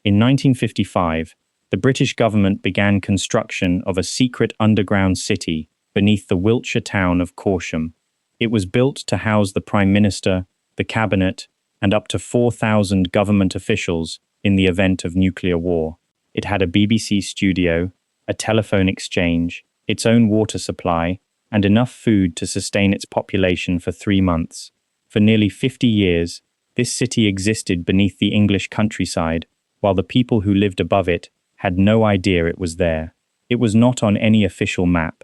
In 1955, the British government began construction of a secret underground city beneath the Wiltshire town of Corsham. It was built to house the Prime Minister, the Cabinet, and up to 4,000 government officials in the event of nuclear war. It had a BBC studio, a telephone exchange, its own water supply, and enough food to sustain its population for 3 months. For nearly 50 years, this city existed beneath the English countryside, while the people who lived above it had no idea it was there. It was not on any official map.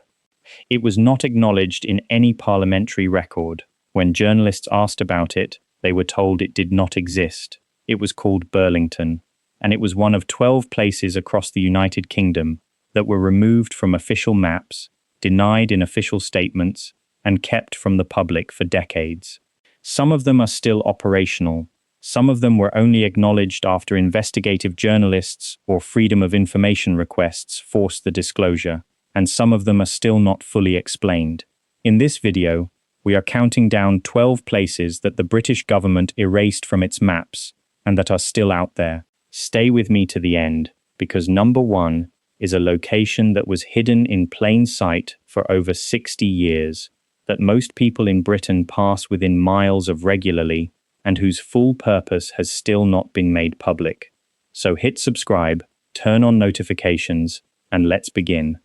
It was not acknowledged in any parliamentary record. When journalists asked about it, they were told it did not exist. It was called Burlington, and it was one of 12 places across the United Kingdom that were removed from official maps, denied in official statements, and kept from the public for decades. Some of them are still operational. Some of them were only acknowledged after investigative journalists or freedom of information requests forced the disclosure, and some of them are still not fully explained. In this video, we are counting down 12 places that the British government erased from its maps and that are still out there. Stay with me to the end, because number 1 is a location that was hidden in plain sight for over 60 years, that most people in Britain pass within miles of regularly, and whose full purpose has still not been made public. So hit subscribe, turn on notifications, and let's begin.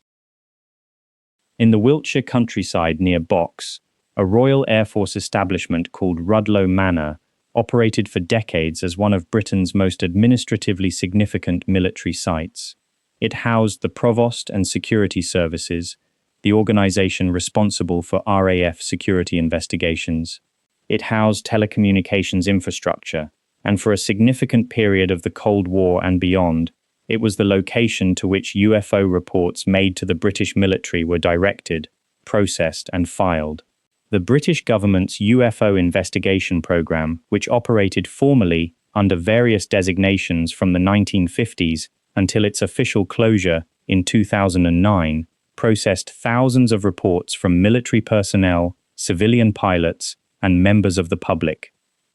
In the Wiltshire countryside near Box, a Royal Air Force establishment called Rudloe Manor operated for decades as one of Britain's most administratively significant military sites. It housed the Provost and Security Services, the organisation responsible for RAF security investigations. It housed telecommunications infrastructure, and for a significant period of the Cold War and beyond, it was the location to which UFO reports made to the British military were directed, processed, and filed. The British government's UFO investigation program, which operated formally under various designations from the 1950s until its official closure in 2009, processed thousands of reports from military personnel, civilian pilots, and members of the public.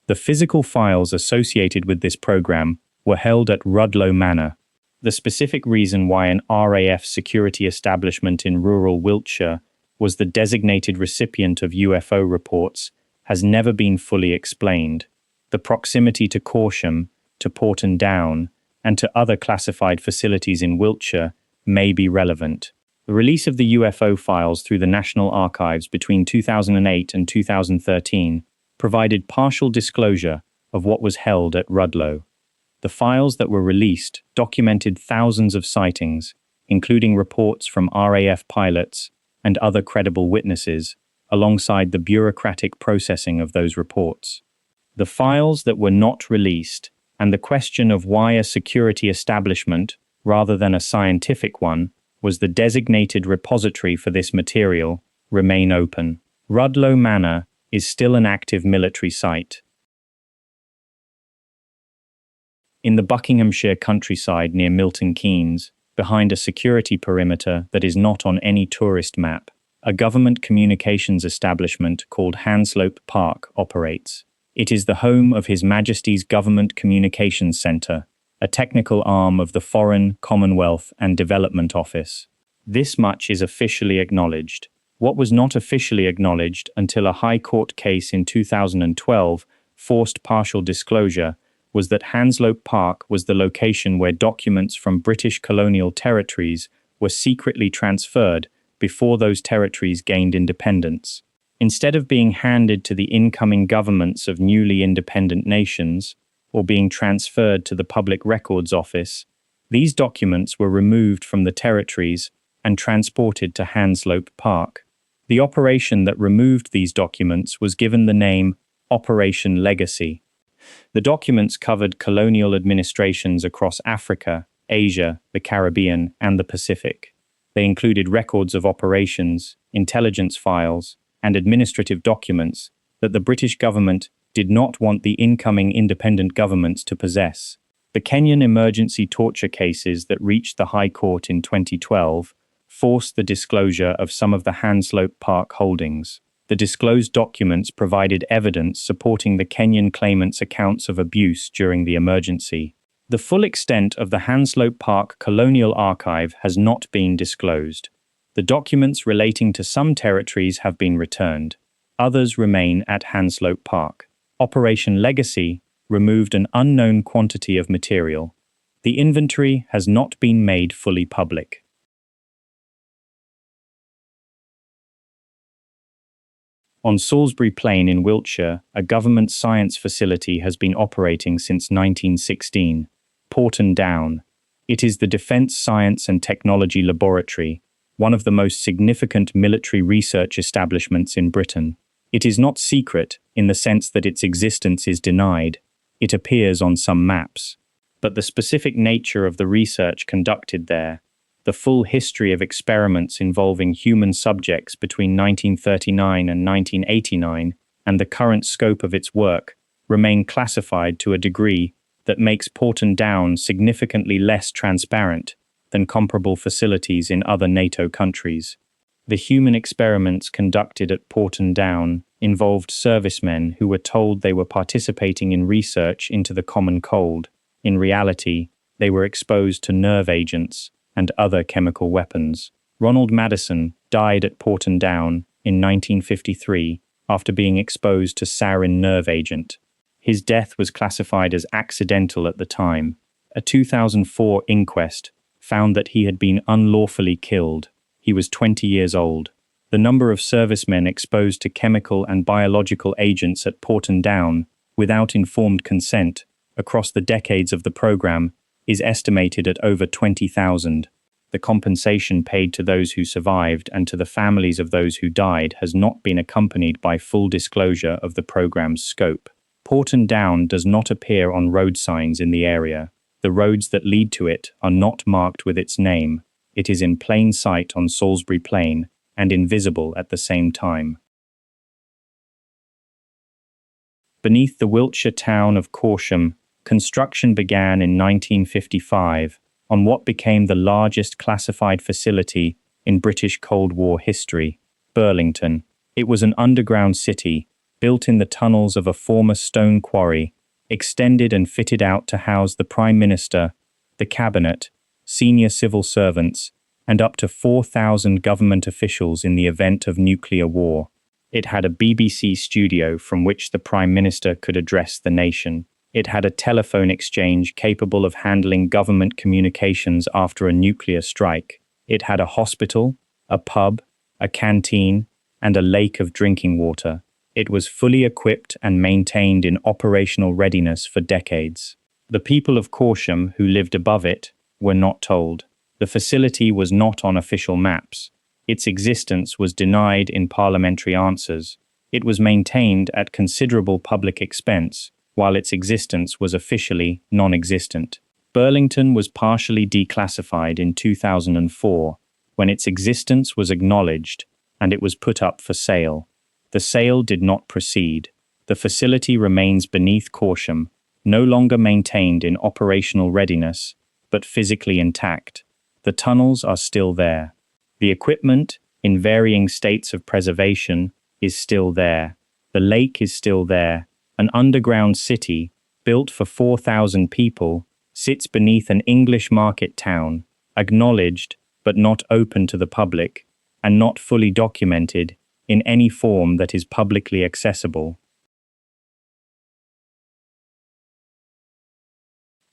The physical files associated with this program were held at Rudloe Manor. The specific reason why an RAF security establishment in rural Wiltshire was the designated recipient of UFO reports has never been fully explained. The proximity to Corsham, to Porton Down, and to other classified facilities in Wiltshire may be relevant. The release of the UFO files through the National Archives between 2008 and 2013 provided partial disclosure of what was held at Rudloe. The files that were released documented thousands of sightings, including reports from RAF pilots and other credible witnesses, alongside the bureaucratic processing of those reports. The files that were not released, and the question of why a security establishment, rather than a scientific one, was the designated repository for this material, remain open. Rudloe Manor is still an active military site. In the Buckinghamshire countryside near Milton Keynes, behind a security perimeter that is not on any tourist map, a government communications establishment called Hanslope Park operates. It is the home of His Majesty's Government Communications Centre, a technical arm of the Foreign, Commonwealth and Development Office. This much is officially acknowledged. What was not officially acknowledged until a High Court case in 2012 forced partial disclosure was that Hanslope Park was the location where documents from British colonial territories were secretly transferred before those territories gained independence. Instead of being handed to the incoming governments of newly independent nations, or being transferred to the Public Records Office, these documents were removed from the territories and transported to Hanslope Park. The operation that removed these documents was given the name Operation Legacy. The documents covered colonial administrations across Africa, Asia, the Caribbean, and the Pacific. They included records of operations, intelligence files, and administrative documents that the British government did not want the incoming independent governments to possess. The Kenyan emergency torture cases that reached the High Court in 2012 forced the disclosure of some of the Hanslope Park holdings. The disclosed documents provided evidence supporting the Kenyan claimants' accounts of abuse during the emergency. The full extent of the Hanslope Park colonial archive has not been disclosed. The documents relating to some territories have been returned. Others remain at Hanslope Park. Operation Legacy removed an unknown quantity of material. The inventory has not been made fully public. On Salisbury Plain in Wiltshire, a government science facility has been operating since 1916, Porton Down. It is the Defence Science and Technology Laboratory, one of the most significant military research establishments in Britain. It is not secret in the sense that its existence is denied. It appears on some maps. But the specific nature of the research conducted there, the full history of experiments involving human subjects between 1939 and 1989, and the current scope of its work, remain classified to a degree that makes Porton Down significantly less transparent than comparable facilities in other NATO countries. The human experiments conducted at Porton Down involved servicemen who were told they were participating in research into the common cold. In reality, they were exposed to nerve agents and other chemical weapons. Ronald Maddison died at Porton Down in 1953 after being exposed to sarin nerve agent. His death was classified as accidental at the time. A 2004 inquest found that he had been unlawfully killed. He was 20 years old. The number of servicemen exposed to chemical and biological agents at Porton Down without informed consent across the decades of the program is estimated at over 20,000. The compensation paid to those who survived and to the families of those who died has not been accompanied by full disclosure of the program's scope. Porton Down does not appear on road signs in the area. The roads that lead to it are not marked with its name. It is in plain sight on Salisbury Plain and invisible at the same time. Beneath the Wiltshire town of Corsham, construction began in 1955 on what became the largest classified facility in British Cold War history, Burlington. It was an underground city, built in the tunnels of a former stone quarry, extended and fitted out to house the Prime Minister, the Cabinet, senior civil servants, and up to 4,000 government officials in the event of nuclear war. It had a BBC studio from which the Prime Minister could address the nation. It had a telephone exchange capable of handling government communications after a nuclear strike. It had a hospital, a pub, a canteen, and a lake of drinking water. It was fully equipped and maintained in operational readiness for decades. The people of Corsham who lived above it were not told. The facility was not on official maps. Its existence was denied in parliamentary answers. It was maintained at considerable public expense, while its existence was officially non-existent. Burlington was partially declassified in 2004, when its existence was acknowledged, and it was put up for sale. The sale did not proceed. The facility remains beneath Corsham, no longer maintained in operational readiness, but physically intact. The tunnels are still there. The equipment, in varying states of preservation, is still there. The lake is still there. An underground city, built for 4,000 people, sits beneath an English market town, acknowledged but not open to the public, and not fully documented in any form that is publicly accessible.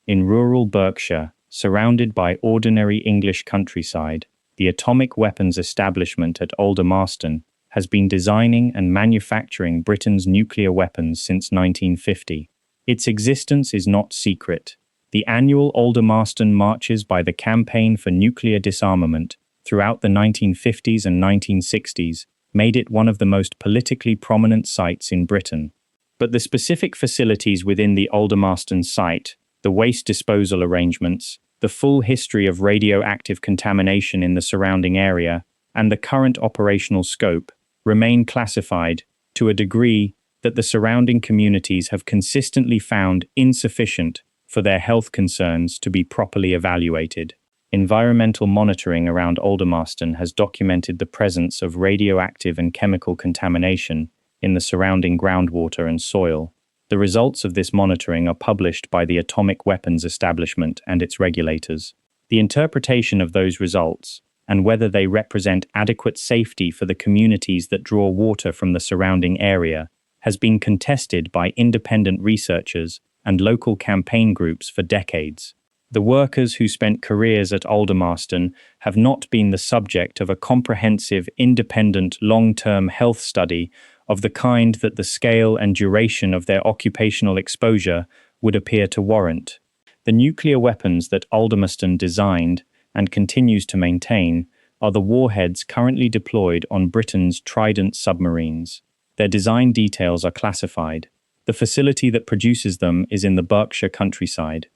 In rural Berkshire, surrounded by ordinary English countryside, the atomic weapons establishment at Aldermaston has been designing and manufacturing Britain's nuclear weapons since 1950. Its existence is not secret. The annual Aldermaston marches by the Campaign for Nuclear Disarmament throughout the 1950s and 1960s made it one of the most politically prominent sites in Britain. But the specific facilities within the Aldermaston site, the waste disposal arrangements, the full history of radioactive contamination in the surrounding area, and the current operational scope remain classified to a degree that the surrounding communities have consistently found insufficient for their health concerns to be properly evaluated. Environmental monitoring around Aldermaston has documented the presence of radioactive and chemical contamination in the surrounding groundwater and soil. The results of this monitoring are published by the Atomic Weapons Establishment and its regulators. The interpretation of those results, and whether they represent adequate safety for the communities that draw water from the surrounding area, has been contested by independent researchers and local campaign groups for decades. The workers who spent careers at Aldermaston have not been the subject of a comprehensive, independent, long-term health study of the kind that the scale and duration of their occupational exposure would appear to warrant. The nuclear weapons that Aldermaston designed and continues to maintain are the warheads currently deployed on Britain's Trident submarines. Their design details are classified. The facility that produces them is in the Berkshire countryside.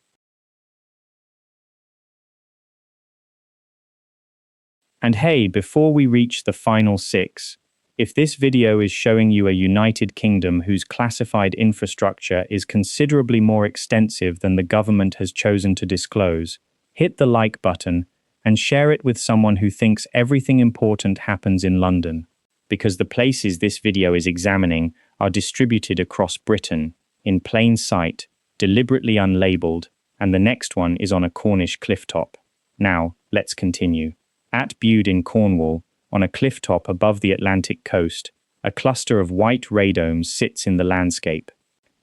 And hey, before we reach the final 6, if this video is showing you a United Kingdom whose classified infrastructure is considerably more extensive than the government has chosen to disclose, hit the like button and share it with someone who thinks everything important happens in London, because the places this video is examining are distributed across Britain, in plain sight, deliberately unlabeled, and the next one is on a Cornish clifftop. Now, let's continue. At Bude in Cornwall, on a clifftop above the Atlantic coast, a cluster of white radomes sits in the landscape.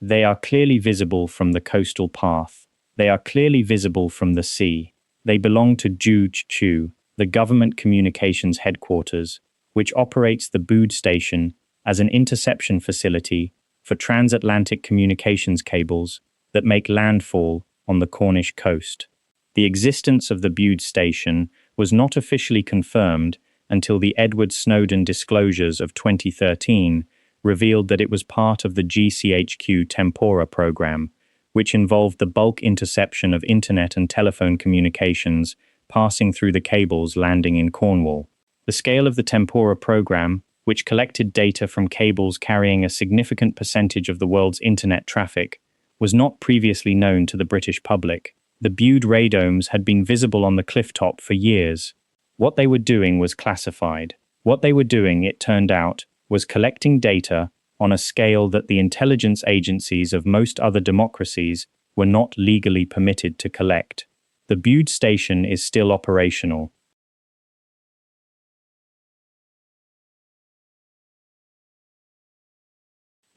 They are clearly visible from the coastal path. They are clearly visible from the sea. They belong to GCHQ, the government communications headquarters, which operates the Bude station as an interception facility for transatlantic communications cables that make landfall on the Cornish coast. The existence of the Bude station was not officially confirmed until the Edward Snowden disclosures of 2013 revealed that it was part of the GCHQ Tempora program, which involved the bulk interception of internet and telephone communications passing through the cables landing in Cornwall. The scale of the Tempora program, which collected data from cables carrying a significant percentage of the world's internet traffic, was not previously known to the British public. The Bude radomes had been visible on the clifftop for years. What they were doing was classified. What they were doing, it turned out, was collecting data on a scale that the intelligence agencies of most other democracies were not legally permitted to collect. The Bude station is still operational.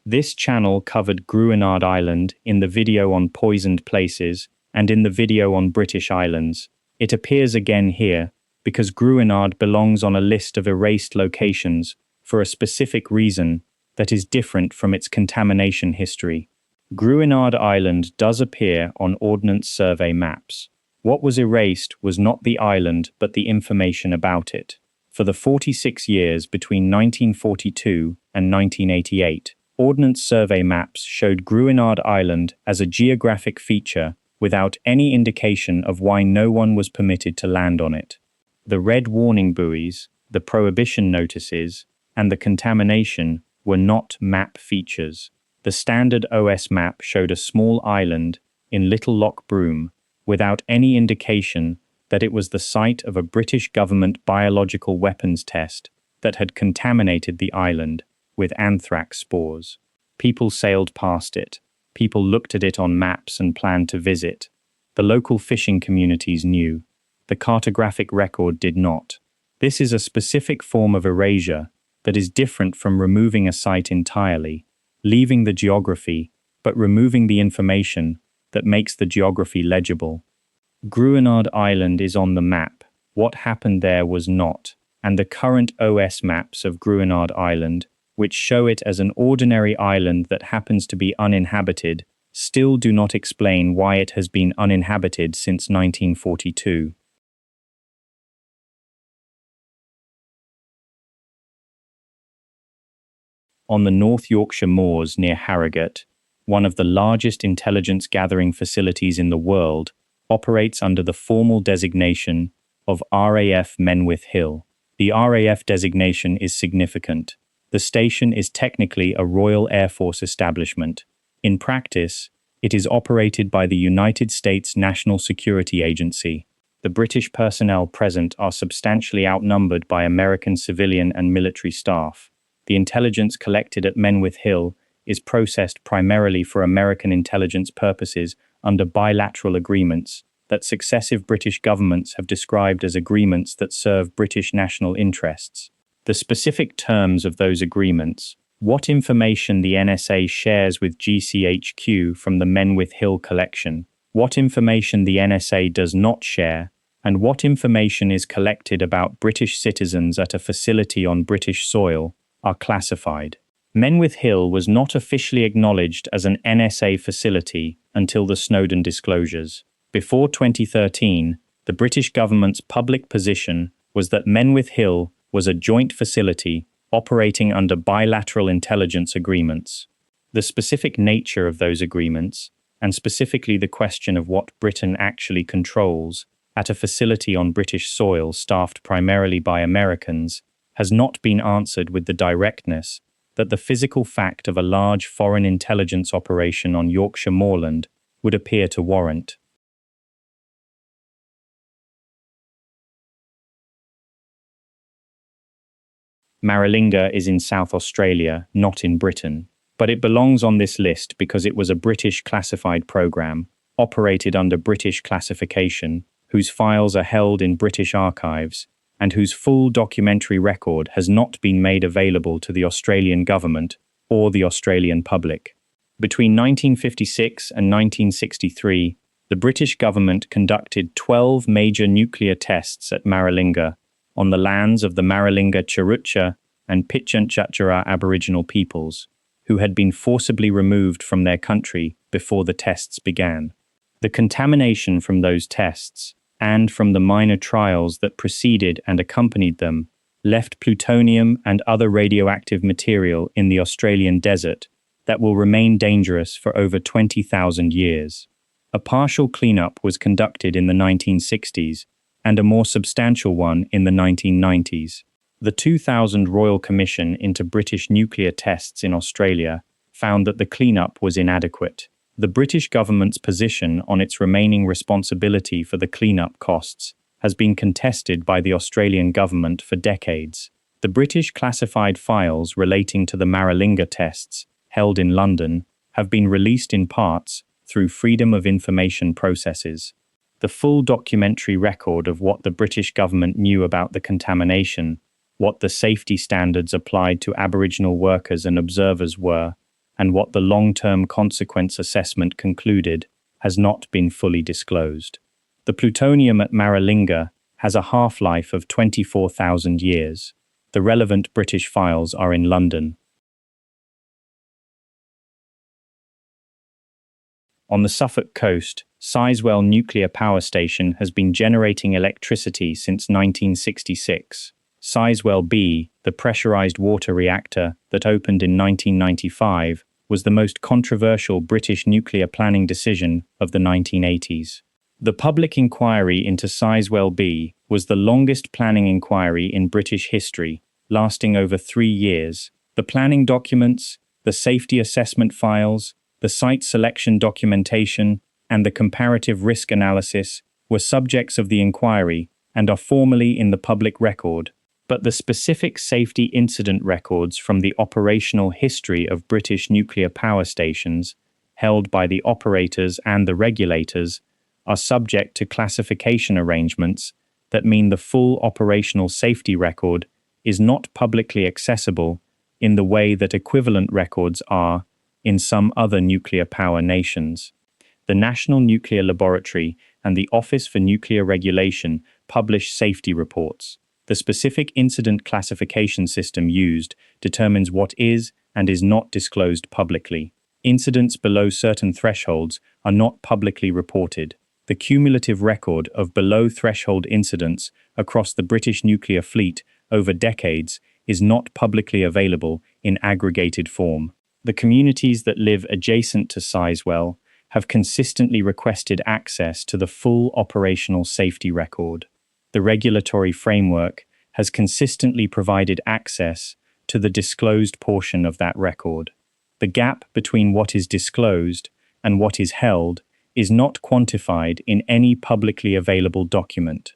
This channel covered Gruinard Island in the video on poisoned places and in the video on British Islands. It appears again here because Gruinard belongs on a list of erased locations for a specific reason that is different from its contamination history. Gruinard Island does appear on Ordnance Survey maps. What was erased was not the island but the information about it. For the 46 years between 1942 and 1988, Ordnance Survey maps showed Gruinard Island as a geographic feature without any indication of why no one was permitted to land on it. The red warning buoys, the prohibition notices, and the contamination were not map features. The standard OS map showed a small island in Little Loch Broom without any indication that it was the site of a British government biological weapons test that had contaminated the island with anthrax spores. People sailed past it. People looked at it on maps and planned to visit. The local fishing communities knew. The cartographic record did not. This is a specific form of erasure that is different from removing a site entirely, leaving the geography, but removing the information that makes the geography legible. Gruinard Island is on the map. What happened there was not, and the current OS maps of Gruinard Island, which show it as an ordinary island that happens to be uninhabited, still do not explain why it has been uninhabited since 1942. On the North Yorkshire moors near Harrogate, one of the largest intelligence gathering facilities in the world operates under the formal designation of RAF Menwith Hill. The RAF designation is significant. The station is technically a Royal Air Force establishment. In practice, it is operated by the United States National Security Agency. The British personnel present are substantially outnumbered by American civilian and military staff. The intelligence collected at Menwith Hill is processed primarily for American intelligence purposes under bilateral agreements that successive British governments have described as agreements that serve British national interests. The specific terms of those agreements, what information the NSA shares with GCHQ from the Menwith Hill collection, what information the NSA does not share, and what information is collected about British citizens at a facility on British soil, are classified. Menwith Hill was not officially acknowledged as an NSA facility until the Snowden disclosures. Before 2013, the British government's public position was that Menwith Hill was a joint facility operating under bilateral intelligence agreements. The specific nature of those agreements, and specifically the question of what Britain actually controls at a facility on British soil staffed primarily by Americans, has not been answered with the directness that the physical fact of a large foreign intelligence operation on Yorkshire moorland would appear to warrant. Maralinga is in South Australia, not in Britain, but it belongs on this list because it was a British classified program, operated under British classification, whose files are held in British archives, and whose full documentary record has not been made available to the Australian government or the Australian public. Between 1956 and 1963, the British government conducted 12 major nuclear tests at Maralinga on the lands of the Maralinga Tjarutja and Pitjantjatjara Aboriginal peoples, who had been forcibly removed from their country before the tests began. The contamination from those tests, and from the minor trials that preceded and accompanied them, left plutonium and other radioactive material in the Australian desert that will remain dangerous for over 20,000 years. A partial cleanup was conducted in the 1960s, and a more substantial one in the 1990s. The 2000 Royal Commission into British nuclear tests in Australia found that the cleanup was inadequate. The British government's position on its remaining responsibility for the cleanup costs has been contested by the Australian government for decades. The British classified files relating to the Maralinga tests, held in London, have been released in parts through Freedom of Information processes. The full documentary record of what the British government knew about the contamination, what the safety standards applied to Aboriginal workers and observers were, and what the long-term consequence assessment concluded, has not been fully disclosed. The plutonium at Maralinga has a half-life of 24,000 years. The relevant British files are in London. On the Suffolk coast, Sizewell Nuclear Power Station has been generating electricity since 1966. Sizewell B, the pressurized water reactor that opened in 1995, was the most controversial British nuclear planning decision of the 1980s. The public inquiry into Sizewell B was the longest planning inquiry in British history, lasting over 3 years. The planning documents, the safety assessment files, the site selection documentation, and the comparative risk analysis were subjects of the inquiry and are formally in the public record, but the specific safety incident records from the operational history of British nuclear power stations, held by the operators and the regulators, are subject to classification arrangements that mean the full operational safety record is not publicly accessible in the way that equivalent records are in some other nuclear power nations. The National Nuclear Laboratory and the Office for Nuclear Regulation publish safety reports. The specific incident classification system used determines what is and is not disclosed publicly. Incidents below certain thresholds are not publicly reported. The cumulative record of below-threshold incidents across the British nuclear fleet over decades is not publicly available in aggregated form. The communities that live adjacent to Sizewell have consistently requested access to the full operational safety record. The regulatory framework has consistently provided access to the disclosed portion of that record. The gap between what is disclosed and what is held is not quantified in any publicly available document.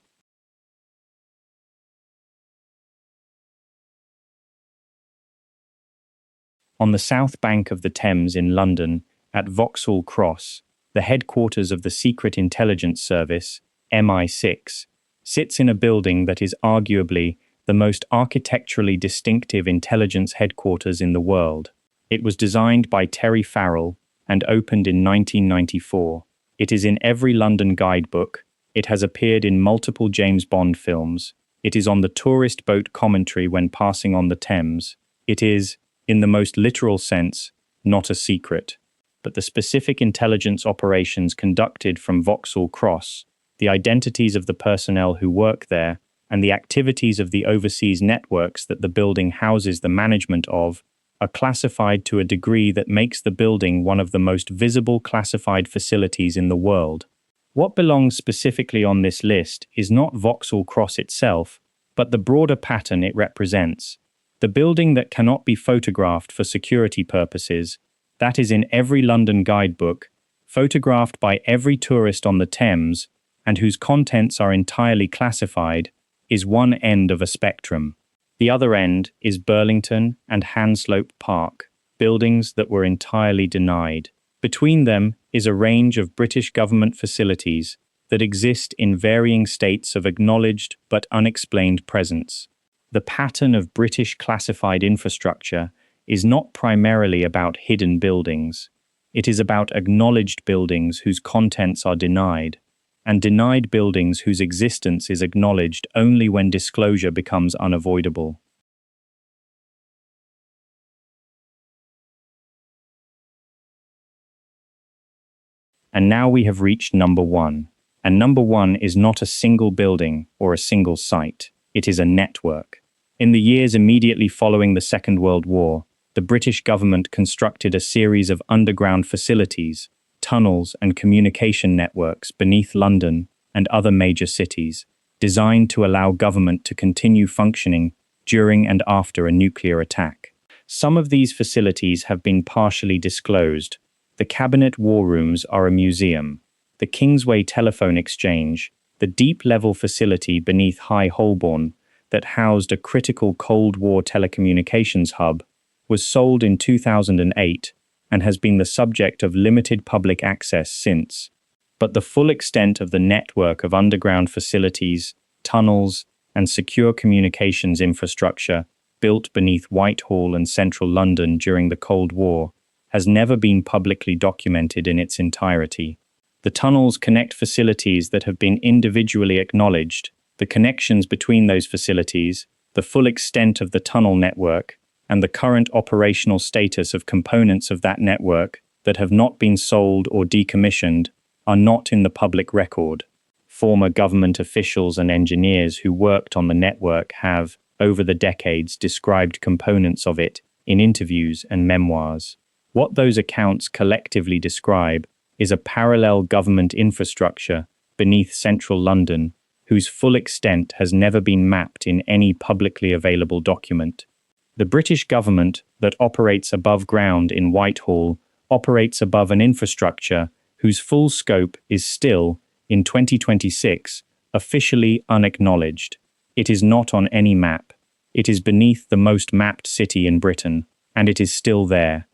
On the south bank of the Thames in London, at Vauxhall Cross, the headquarters of the Secret Intelligence Service, MI6, sits in a building that is arguably the most architecturally distinctive intelligence headquarters in the world. It was designed by Terry Farrell and opened in 1994. It is in every London guidebook. It has appeared in multiple James Bond films. It is on the tourist boat commentary when passing on the Thames. It is, in the most literal sense, not a secret. But the specific intelligence operations conducted from Vauxhall Cross, the identities of the personnel who work there, and the activities of the overseas networks that the building houses the management of, are classified to a degree that makes the building one of the most visible classified facilities in the world. What belongs specifically on this list is not Vauxhall Cross itself, but the broader pattern it represents. The building that cannot be photographed for security purposes, that is in every London guidebook, photographed by every tourist on the Thames, and whose contents are entirely classified, is one end of a spectrum. The other end is Burlington and Hanslope Park, buildings that were entirely denied. Between them is a range of British government facilities that exist in varying states of acknowledged but unexplained presence. The pattern of British classified infrastructure is not primarily about hidden buildings. It is about acknowledged buildings whose contents are denied, and denied buildings whose existence is acknowledged only when disclosure becomes unavoidable. And now we have reached number 1. And number 1 is not a single building or a single site. It is a network. In the years immediately following the Second World War, the British government constructed a series of underground facilities, tunnels and communication networks beneath London and other major cities, designed to allow government to continue functioning during and after a nuclear attack. Some of these facilities have been partially disclosed. The Cabinet War Rooms are a museum. The Kingsway Telephone Exchange, the deep-level facility beneath High Holborn that housed a critical Cold War telecommunications hub, was sold in 2008 and has been the subject of limited public access since. But the full extent of the network of underground facilities, tunnels, and secure communications infrastructure built beneath Whitehall and central London during the Cold War has never been publicly documented in its entirety. The tunnels connect facilities that have been individually acknowledged. The connections between those facilities, the full extent of the tunnel network, and the current operational status of components of that network that have not been sold or decommissioned are not in the public record. Former government officials and engineers who worked on the network have, over the decades, described components of it in interviews and memoirs. What those accounts collectively describe is a parallel government infrastructure beneath central London whose full extent has never been mapped in any publicly available document. The British government that operates above ground in Whitehall operates above an infrastructure whose full scope is still, in 2026, officially unacknowledged. It is not on any map. It is beneath the most mapped city in Britain, and it is still there.